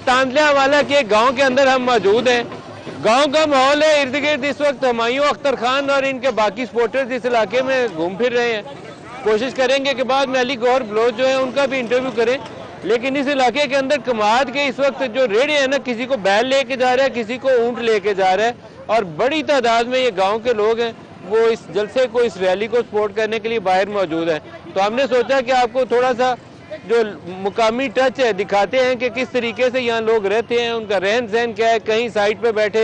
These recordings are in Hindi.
तांदलियावाला के गांव के अंदर हम मौजूद हैं। गांव का माहौल है, इर्द गिर्द इस वक्त हुमायूं अख्तर खान और इनके बाकी सपोर्टर्स इस इलाके में घूम फिर रहे हैं। कोशिश करेंगे कि बाद में अली गौहर बलोच जो है उनका भी इंटरव्यू करें। लेकिन इस इलाके के अंदर कमाद के इस वक्त जो रेडी है ना, किसी को बैल लेके जा रहा है, किसी को ऊँट लेके जा रहा है, और बड़ी तादाद में ये गाँव के लोग हैं वो इस जलसे को, इस रैली को सपोर्ट करने के लिए बाहर मौजूद हैं। तो हमने सोचा कि आपको थोड़ा सा जो मुकामी टच है दिखाते हैं कि किस तरीके से यहाँ लोग रहते हैं, उनका रहन सहन क्या है। कहीं साइड पे बैठे,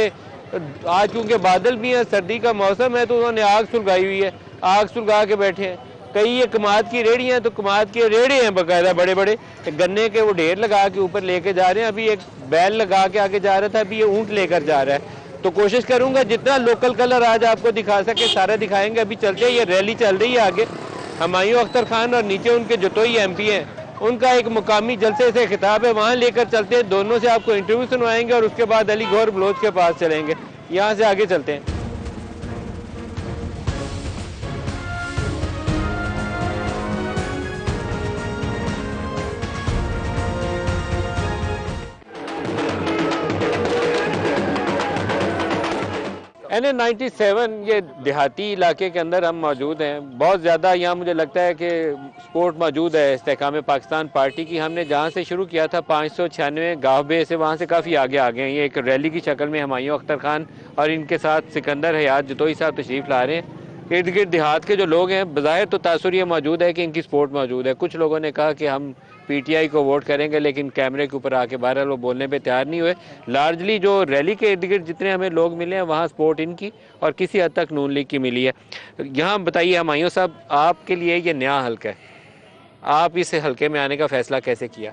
आज क्योंकि बादल भी हैं, सर्दी का मौसम है, तो उन्होंने आग सुलगाई हुई है, आग सुलगा के बैठे हैं। कई ये कमाद की रेड़ी हैं, तो कमाद के रेड़े हैं बाकायदा बड़े बड़े, गन्ने के वो ढेर लगा के ऊपर लेके जा रहे हैं। अभी एक बैल लगा के आगे जा रहा था, अभी ये ऊँट लेकर जा रहा है। तो कोशिश करूँगा जितना लोकल कलर आज आपको दिखा सके सारा दिखाएंगे। अभी चलते हैं, ये रैली चल रही है आगे। हुमायूं अख्तर खान और नीचे उनके जतोई MP हैं, उनका एक मुकामी जलसे से खिताब है, वहाँ लेकर चलते हैं। दोनों से आपको इंटरव्यू सुनवाएंगे और उसके बाद अली गौहर बलोच के पास चलेंगे। यहाँ से आगे चलते हैं। NA97 ये देहाती इलाके के अंदर हम मौजूद हैं। बहुत ज़्यादा यहाँ मुझे लगता है कि सपोर्ट मौजूद है इस्तेहकाम पाकिस्तान पार्टी की। हमने जहाँ से शुरू किया था 596 गाँव बे से, वहाँ से काफ़ी आगे आ गए हैं। ये एक रैली की शक्ल में हुमायूं अख्तर खान और इनके साथ सिकंदर हयात जतोई साहब तशरीफ़ ला रहे हैं। इर्द गिर्द देहात के जो लोग हैं, बज़ाहिर तो तासुर ये मौजूद है कि इनकी सपोर्ट मौजूद है। कुछ लोगों ने कहा कि हम PTI को वोट करेंगे, लेकिन कैमरे के ऊपर आके बहरहाल वो बोलने पे तैयार नहीं हुए। लार्जली जो रैली के इर्द गिर्द जितने हमें लोग मिले हैं, वहाँ सपोर्ट इनकी और किसी हद तक नून लीग की मिली है। यहाँ बताइए हुमायूं साहब, आपके लिए ये नया हल्का है, आप इस हल्के में आने का फैसला कैसे किया?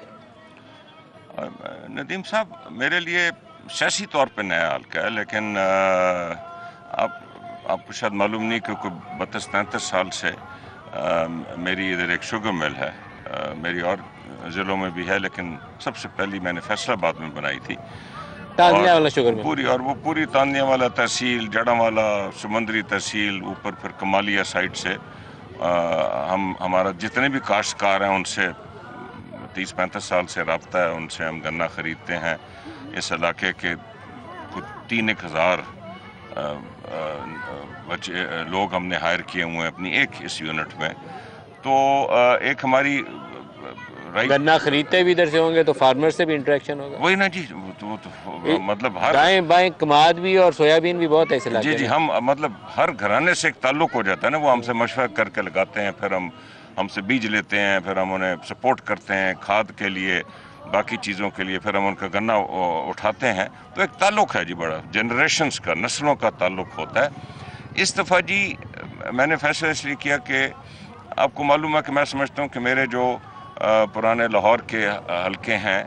नदीम साहब, मेरे लिए सियासी तौर पर नया हल्का है, लेकिन आपको शायद मालूम नहीं कि 32-33 साल से मेरी इधर एक शुगर मिल है। मेरी और ज़िलों में भी है, लेकिन सबसे पहली मैंने फैसलाबाद में बनाई थी, तांदलियावाला शुगर में। और वो पूरी तांदलियावाला तहसील, जड़ावाला, समंदरी तहसील, ऊपर फिर कमालिया साइड से हमारा जितने भी काश्तकार हैं उनसे 30-35 साल से रब्ता है। उनसे हम गन्ना ख़रीदते हैं। इस इलाके के कुछ 3-1 बच्चे लोग हमने हायर किए हुए हैं अपनी एक इस यूनिट में। तो एक हमारी गन्ना खरीदते भी इधर से होंगे तो फार्मर से भी इंटरेक्शन होगा। वही ना जी, तो मतलब हर दाएं बाएं कमाद भी और सोयाबीन भी बहुत ऐसे जी जी, हम मतलब हर घराने से एक ताल्लुक हो जाता है ना। वो हमसे मशवरा करके लगाते हैं, फिर हमसे बीज लेते हैं, फिर हम उन्हें सपोर्ट करते हैं खाद के लिए, बाकी चीज़ों के लिए, फिर हम उनका गन्ना उठाते हैं। तो एक ताल्लुक है जी, बड़ा जनरेशन्स का, नस्लों का ताल्लुक होता है। इस दफ़ा जी मैंने फैसला इसलिए किया कि आपको मालूम है कि मैं समझता हूँ कि मेरे जो पुराने लाहौर के हलके हैं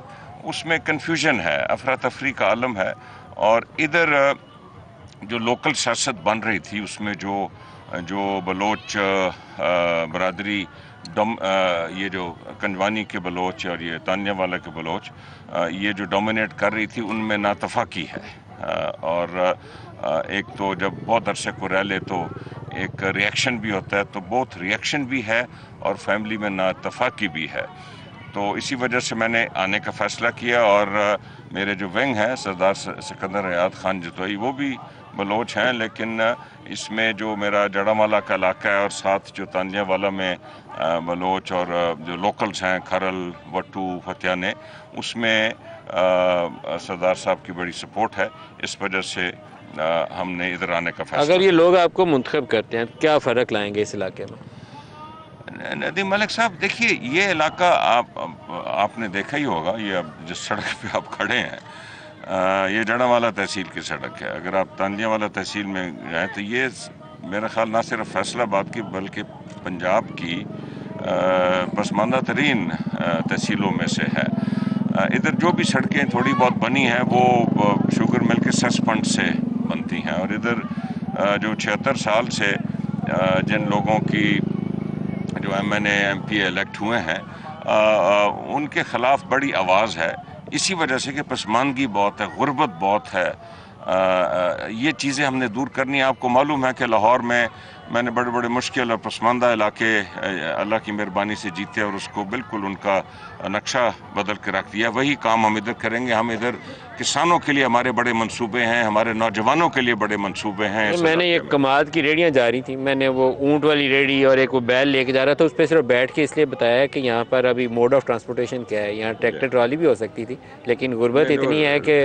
उसमें कन्फ्यूजन है, अफरा तफरी का आलम है। और इधर जो लोकल सियासत बन रही थी उसमें जो बलोच बरादरी, ये जो कंजवानी के बलोच और ये तानियावाला के बलोच, ये जो डोमिनेट कर रही थी, उनमें नातफाकी है। और एक तो जब बहुत अरसे को रह ले तो एक रिएक्शन भी होता है, तो बहुत रिएक्शन भी है और फैमिली में नातफाकी भी है। तो इसी वजह से मैंने आने का फ़ैसला किया। और मेरे जो विंग हैं सरदार सिकंदर हयात खान जतोई, वो भी बलोच हैं, लेकिन इसमें जो मेरा जड़ामाला का इलाका है और साथ जो तांदियावाला में बलोच और जो लोकल्स हैं खरल, वट्टू, फतियाने, उसमें सरदार साहब की बड़ी सपोर्ट है। इस वजह से हमने इधर आने का फैसला। अगर ये लोग आपको मुंतखब करते हैं, क्या फ़र्क लाएंगे इस इलाके में? नदीम मलिक साहब, देखिए ये इलाका आपने देखा ही होगा, ये अब जिस सड़क पे आप खड़े हैं, ये जड़ावाला तहसील की सड़क है। अगर आप तांदियावाला तहसील में जाएँ तो ये मेरा ख्याल ना सिर्फ फैसलाबाद की बल्कि पंजाब की पसमानदा तरीन तहसीलों में से है। इधर जो भी सड़कें थोड़ी बहुत बनी हैं वो शुगर मिल के सेस फंड से बनती हैं। और इधर जो 76 साल से जिन लोगों की जो MNA MP इलेक्ट हुए हैं उनके ख़िलाफ़ बड़ी आवाज़ है, इसी वजह से कि पसमानदगी बहुत है, गुर्बत बहुत है। ये चीज़ें हमने दूर करनी है। आपको मालूम है कि लाहौर में मैंने बड़े बड़े मुश्किल और पसमानदा इलाके अल्लाह की मेहरबानी से जीते और उसको बिल्कुल उनका नक्शा बदल के रख दिया। वही काम हम इधर करेंगे। हम इधर किसानों के लिए हमारे बड़े मंसूबे हैं, हमारे नौजवानों के लिए बड़े मंसूबे हैं। मैंने ये कमाद की रेडियाँ जा रही थी, मैंने वो ऊँट वाली रेडी और एक वो बैल लेके जा रहा था, उस पर सिर्फ बैठ के इसलिए बताया कि यहाँ पर अभी मोड ऑफ ट्रांसपोर्टेशन क्या है। यहाँ ट्रैक्टर ट्रॉली भी हो सकती थी, लेकिन गुर्बत इतनी है कि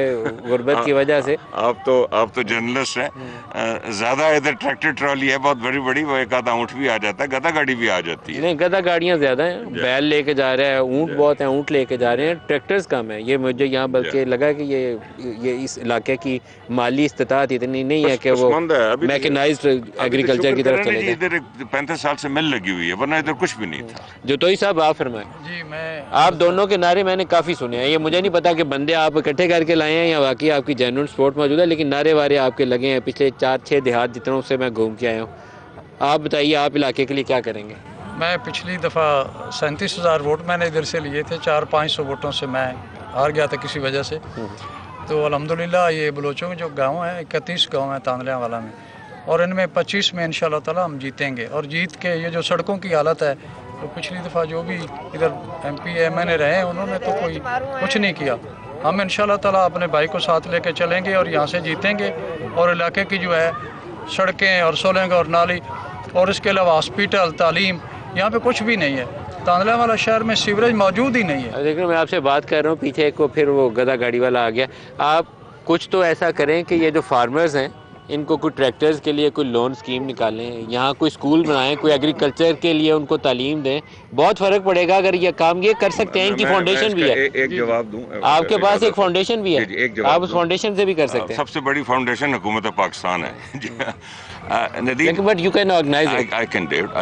गुर्बत की वजह से। आप तो जर्नलिस्ट हैं, ज़्यादा इधर ट्रैक्टर ट्रॉली है बहुत बड़ी बड़ी, वो एक आधा ऊँट भी आ जाता है, गधा गाड़ी भी आ जाती है। नहीं, गधा गाड़ियाँ ज़्यादा हैं, बैल लेके जा रहा है, ऊँट बहुत हैं, ऊँट लेके जा रहे हैं, ट्रैक्टर्स कम है। ये मुझे यहाँ बल्कि लगा कि ये इस इलाके की माली इस्तात इतनी नहीं है कि वो मैकेनाइज्ड एग्रीकल्चर की तरफ चले जाए। इधर 35 साल से मिल लगी हुई है, वरना इधर कुछ भी नहीं था। जोतोई साहब, आप फरमाएं। जी, मैं आप दोनों के नारे मैंने काफ़ी सुने हैं, ये मुझे नहीं पता कि बंदे आप इकट्ठे करके लाए हैं या वाकई आपकी जेन्युइन सपोर्ट मौजूद है, लेकिन नारे वारे आपके लगे हैं पिछले 4-6 देहात जितनों से मैं घूम के आया हूँ। आप बताइए, आप इलाके के लिए क्या करेंगे? मैं पिछली दफ़ा 37,000 वोट मैंने इधर से लिए थे, 400-500 वोटों से मैं हार गया था किसी वजह से। तो अल्हम्दुलिल्लाह ये बलोचों के जो गांव हैं, 31 गांव हैं तांदलियाँ वाला में, और इनमें 25 में इंशाल्लाह ताला हम जीतेंगे। और जीत के ये जो सड़कों की हालत है, तो पिछली दफ़ा जो भी इधर MP MNA रहे हैं उन्होंने तो कोई कुछ नहीं किया। हम इंशाल्लाह ताला अपने भाई को साथ लेके चलेंगे और यहाँ से जीतेंगे। और इलाके की जो है सड़कें और सोलेंगे और नाली और इसके अलावा हॉस्पिटल, तालीम, यहाँ पे कुछ भी नहीं है। तांदला वाला शहर में सीवरेज मौजूद ही नहीं है। देखो, मैं आपसे बात कर रहा हूँ, पीछे को फिर वो गधा गाड़ी वाला आ गया। आप कुछ तो ऐसा करें कि ये जो फार्मर्स हैं इनको कोई ट्रैक्टर्स के लिए कोई लोन स्कीम निकालें, यहाँ कोई स्कूल बनाएं, कोई एग्रीकल्चर के लिए उनको तालीम दें। बहुत फ़र्क पड़ेगा अगर ये काम ये कर सकते हैं। इनकी फाउंडेशन भी है। एक जवाब दूं, आपके पास एक फाउंडेशन भी है, आप उस फाउंडेशन से भी कर सकते हैं। सबसे बड़ी फाउंडेशन हुकूमत पाकिस्तान है। Nadeem, but you can organise it. I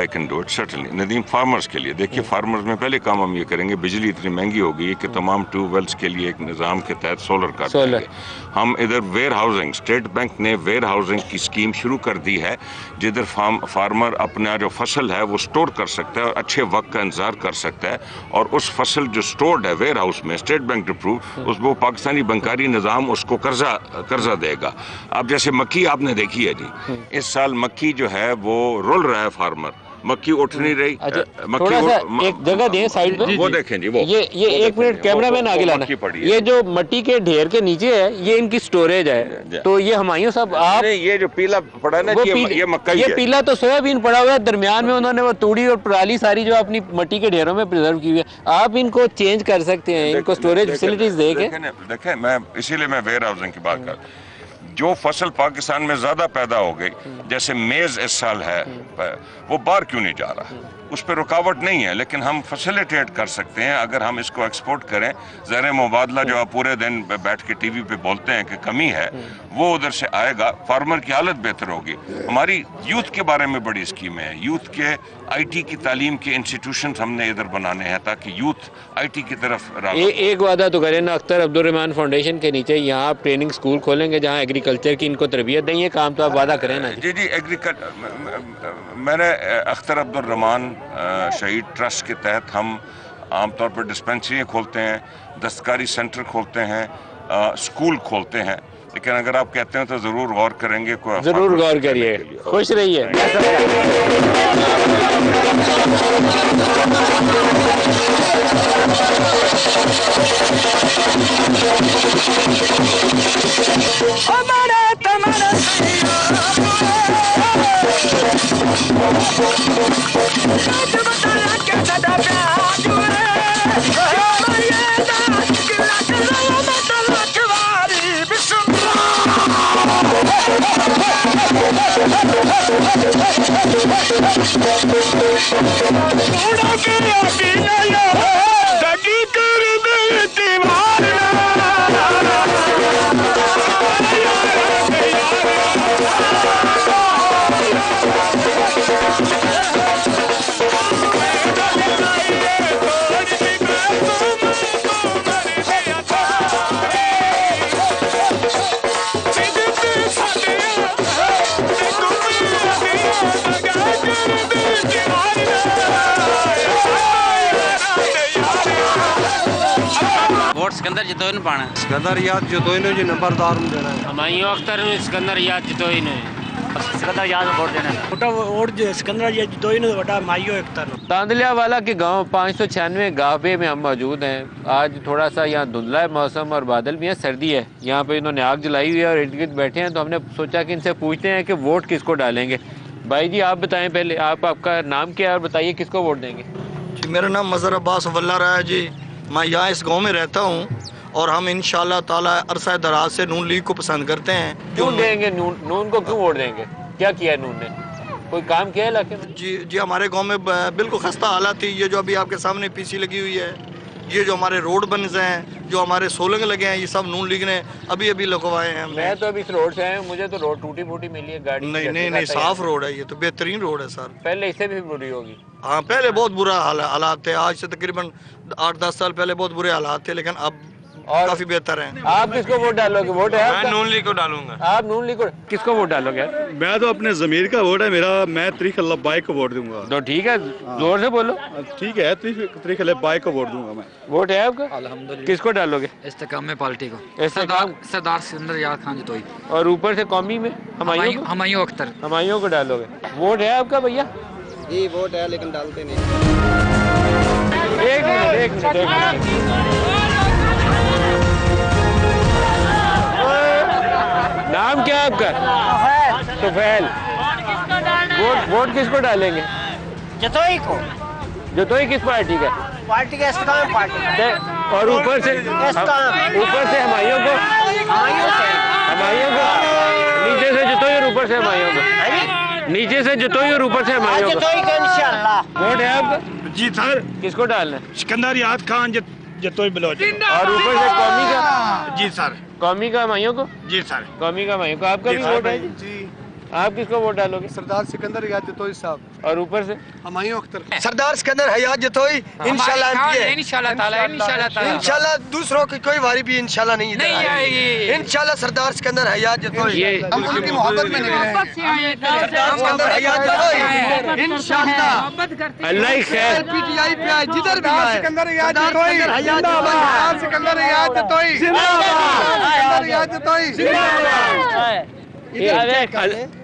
can do it certainly. Nadeem, farmers के लिए देखिए, फार्मर्स में पहले काम हम ये करेंगे, बिजली इतनी महंगी हो गई है कि तमाम ट्यूबवेल्स के लिए एक निज़ाम के तहत सोलर कर देंगे। हम इधर वेयर हाउसिंग, स्टेट बैंक ने वेयर हाउसिंग की स्कीम शुरू कर दी है, जिधर फार्मर अपना जो फसल है वो स्टोर कर सकता है और अच्छे वक्त का इंतजार कर सकता है, और उस फसल जो स्टोर्ड है वेयर हाउस में, स्टेट बैंक अप्रूव, उसको पाकिस्तानी बैंकारी निज़ाम उसको कर्जा देगा। अब जैसे मक्की आपने देखी है जी, इस साल मक्की जो है वो रुल रहा है, फार्मर मक्की उठ नहीं रही। थोड़ा सा एक जगह दें साइड पे, वो देखें जी, वो ये एक मिनट कैमरामैन आगे लाना। ये जो मिट्टी के ढेर के नीचे है, ये इनकी स्टोरेज है। तो ये हुमायूं साहब, आप ये जो पीला पड़ा है ना, ये मक्का ही है। ये पीला तो सोयाबीन पड़ा हुआ है, दरमियान में उन्होंने वो तूड़ी और पराली सारी जो अपनी मिट्टी के ढेरों में प्रिजर्व की हुई है। आप इनको चेंज कर सकते हैं, इनको स्टोरेज फैसिलिटीज देखें। मैं इसीलिए मैं वेयर हाउसिंग की बात कर, जो फसल पाकिस्तान में ज़्यादा पैदा हो गई, जैसे मेज़ इस साल है, वो बाहर क्यों नहीं जा रहा? उस पर रुकावट नहीं है, लेकिन हम फैसिलिटेट कर सकते हैं अगर हम इसको एक्सपोर्ट करें। ज़र मुबादला जो आप पूरे दिन बैठ के टीवी पे बोलते हैं कि कमी है, वो उधर से आएगा, फार्मर की हालत बेहतर होगी। हमारी यूथ के बारे में बड़ी स्कीमें हैं, यूथ के IT की तालीम के इंस्टीट्यूशन हमने इधर बनाने हैं ताकि यूथ IT की तरफ एक वादा तो करें ना, अख्तर अब्दुल रहमान फाउंडेशन के नीचे यहाँ आप ट्रेनिंग स्कूल खोलेंगे जहाँ एग्रीकल्चर की इनको तरबियत दें। ये काम तो आप वादा करें ना जी। एग्रीकल्चर मैंने अख्तर अब्दुल रहमान शहीद ट्रस्ट के तहत हम आमतौर पर डिस्पेंसरी खोलते हैं, दस्तकारी सेंटर खोलते हैं, स्कूल खोलते हैं, लेकिन अगर आप कहते हैं तो ज़रूर गौर करेंगे। ज़रूर गौर करिए। खुश रहिए। वोट सिकंदर जतोई ਨੂੰ ਪਾਣਾ सिकंदर याद जतोई ने जी नंबरदार ਨੂੰ देना है ਹਮਾਇਓ ਅਖਤਰ ਨੂੰ ਸਿਕੰਦਰ ਯਾਦ ਜਤੋਈ ਨੂੰ सिकंदर याद वोट देना छोटा वोट सिकंदर जतोई ने बड़ा माइयो अख्तर तांदलियावाला के गांव 596 गावे में हम मौजूद हैं। आज थोड़ा सा यहाँ धुंधला है मौसम और बादल भी है, सर्दी है। यहाँ पे इन्होंने आग जलाई हुई है और इर्द गिर्द बैठे हैं, तो हमने सोचा कि इनसे पूछते हैं कि वोट किसको डालेंगे। भाई जी आप बताएं पहले, आपका नाम क्या है और बताइए किसको वोट देंगे। जी मेरा नाम मज़हर अब्बास वल्ला रहा है जी। मैं यहाँ इस गांव में रहता हूँ और हम इंशाल्लाह ताला अरसा दराज से नून लीग को पसंद करते हैं। क्यों देंगे नून को, क्यों वोट देंगे? क्या किया है नून ने, कोई काम किया है इलाके में? जी हमारे गांव में बिल्कुल खस्ता हालत थी। ये जो अभी आपके सामने पीसी लगी हुई है, ये जो हमारे रोड बन गए हैं, जो हमारे सोलंग लगे हैं, ये सब नून लीग ने अभी लगवाए हैं। मैं तो अभी इस रोड से आया हूँ, मुझे तो रोड टूटी फूटी मिली है, गाड़ी नहीं साफ रोड है, ये तो बेहतरीन रोड है सर। पहले इससे भी बुरी होगी। हाँ पहले बहुत बुरा हालात थे, आज से तकरीबन 8-10 साल पहले बहुत बुरे हालात थे, लेकिन अब और काफी बेहतर है। आप किसको वोट डालोगे? वोट है आपका? मैं नून लीग को डालूंगा। आप नून लीग को किसको वोट डालोगे? मैं तो अपने जमीर का वोट है मेरा, मैं तरीक अल्लाह बाइक को वोट दूंगा। तो ठीक है, जोर से बोलो। ठीक है, तरीक अल्लाह बाइक को वोट दूंगा मैं। वोट है आपका? अल्हम्दुलिल्लाह। किसको डालोगे? इस्तेकाम पार्टी को। इस्तेकाम सरदार सिकंदर याद खान जतोई। और ऊपर से कौमी में हमायूं अख्तर। हमायूं को डालोगे। वोट है आपका भैया? जी वोट है लेकिन डालते नहीं। एक मिनट। नाम क्या है आपका? तुफैल। वोट किसको डालेंगे? जतोई को। जतोई किस पार्टी का? पार्टी के इस्तेकाम पार्टी। और ऊपर से हमायूं को। नीचे से जतोई और ऊपर से हमायूं को। नीचे से जतोई और ऊपर से हमायूं को। जतोई का इंशाल्लाह। वोट है आपका? जी सर। किसको डालना है? सिकंदर याद खान जतोई बलोच। और ऊपर से कौमी का? जी सर। कौमी का हमायूं को? जी सर। कौमी का हमायूं को। आपका भी वोट है जी? आप किसको वोट डालोगे? सरदार सिकंदर हयात जतोई साहब। और ऊपर से हमायूं अख्तर। सरदार सिकंदर हयात जतोई इंशाल्लाह इंशाल्लाह दूसरों की कोई वारी भी इंशाल्लाह नहीं आएगी। इंशाल्लाह सरदार सिकंदर हयात जतोई। ये हम उनकी मोहब्बत में सिकंदर हयात जतोई इंशाल्लाह। अल्लाह ही खैर। पीटीआई पे आए जिधर भी आए सिकंदर हयात जतोई जिंदाबाद। सिकंदर हयात जतोई जिंदाबाद। हयात जतोई जिंदाबाद।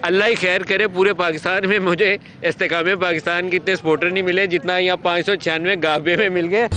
अल्लाह ही खैर करे। पूरे पाकिस्तान में मुझे इस्तेकाम पाकिस्तान के इतने सपोर्टर नहीं मिले जितना यहाँ 596 गाबे में मिल गए।